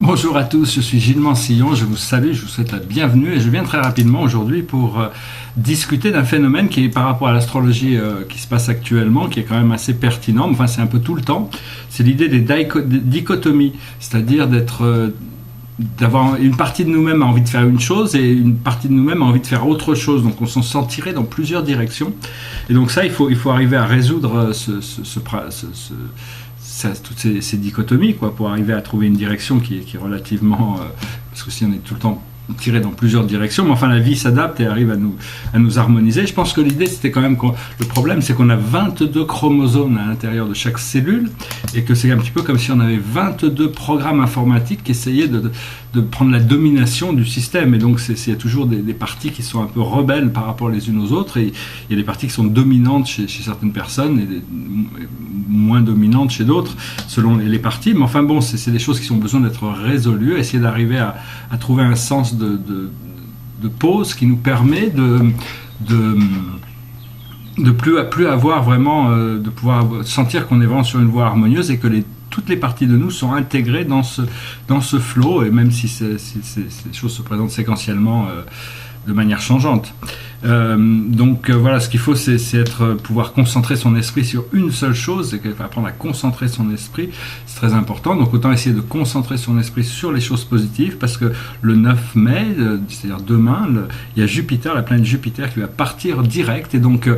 Bonjour à tous, je suis Gilles Mansillon, je vous salue, je vous souhaite la bienvenue et je viens très rapidement aujourd'hui pour discuter d'un phénomène qui est par rapport à l'astrologie qui se passe actuellement, qui est quand même assez pertinent, enfin c'est un peu tout le temps, c'est l'idée des dichotomies, c'est-à-dire d'avoir une partie de nous-mêmes a envie de faire une chose et une partie de nous-mêmes a envie de faire autre chose, donc on s'en sent tiré dans plusieurs directions et donc ça il faut arriver à résoudre toutes ces dichotomies, quoi, pour arriver à trouver une direction qui est relativement... parce que si on est tout le temps tiré dans plusieurs directions, mais enfin la vie s'adapte et arrive à nous harmoniser. Je pense que l'idée c'était quand même le problème c'est qu'on a 22 chromosomes à l'intérieur de chaque cellule et que c'est un petit peu comme si on avait 22 programmes informatiques qui essayaient de prendre la domination du système, et donc il y a toujours des parties qui sont un peu rebelles par rapport les unes aux autres, et il y a des parties qui sont dominantes chez certaines personnes et moins dominantes chez d'autres selon les parties, mais enfin bon, c'est des choses qui ont besoin d'être résolues, essayer d'arriver à trouver un sens de pause qui nous permet de plus avoir vraiment, de pouvoir sentir qu'on est vraiment sur une voie harmonieuse et que toutes les parties de nous sont intégrées dans ce flow, et même si ces choses se présentent séquentiellement de manière changeante. Voilà, ce qu'il faut, c'est pouvoir concentrer son esprit sur une seule chose, et apprendre à concentrer son esprit, c'est très important. Donc autant essayer de concentrer son esprit sur les choses positives, parce que le 9 mai, c'est-à-dire demain, il y a Jupiter, la planète Jupiter, qui va partir direct, et donc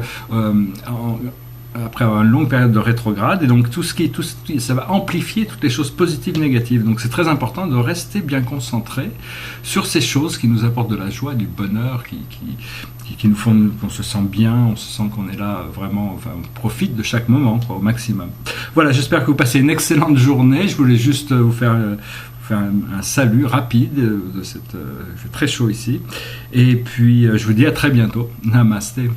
après une longue période de rétrograde, et donc ça va amplifier toutes les choses positives et négatives. Donc c'est très important de rester bien concentré sur ces choses qui nous apportent de la joie, du bonheur, qui nous font qu'on se sent bien, on se sent qu'on est là vraiment, enfin on profite de chaque moment, quoi, au maximum. Voilà, j'espère que vous passez une excellente journée. Je voulais juste vous faire un salut rapide il fait très chaud ici, et puis je vous dis à très bientôt. Namasté.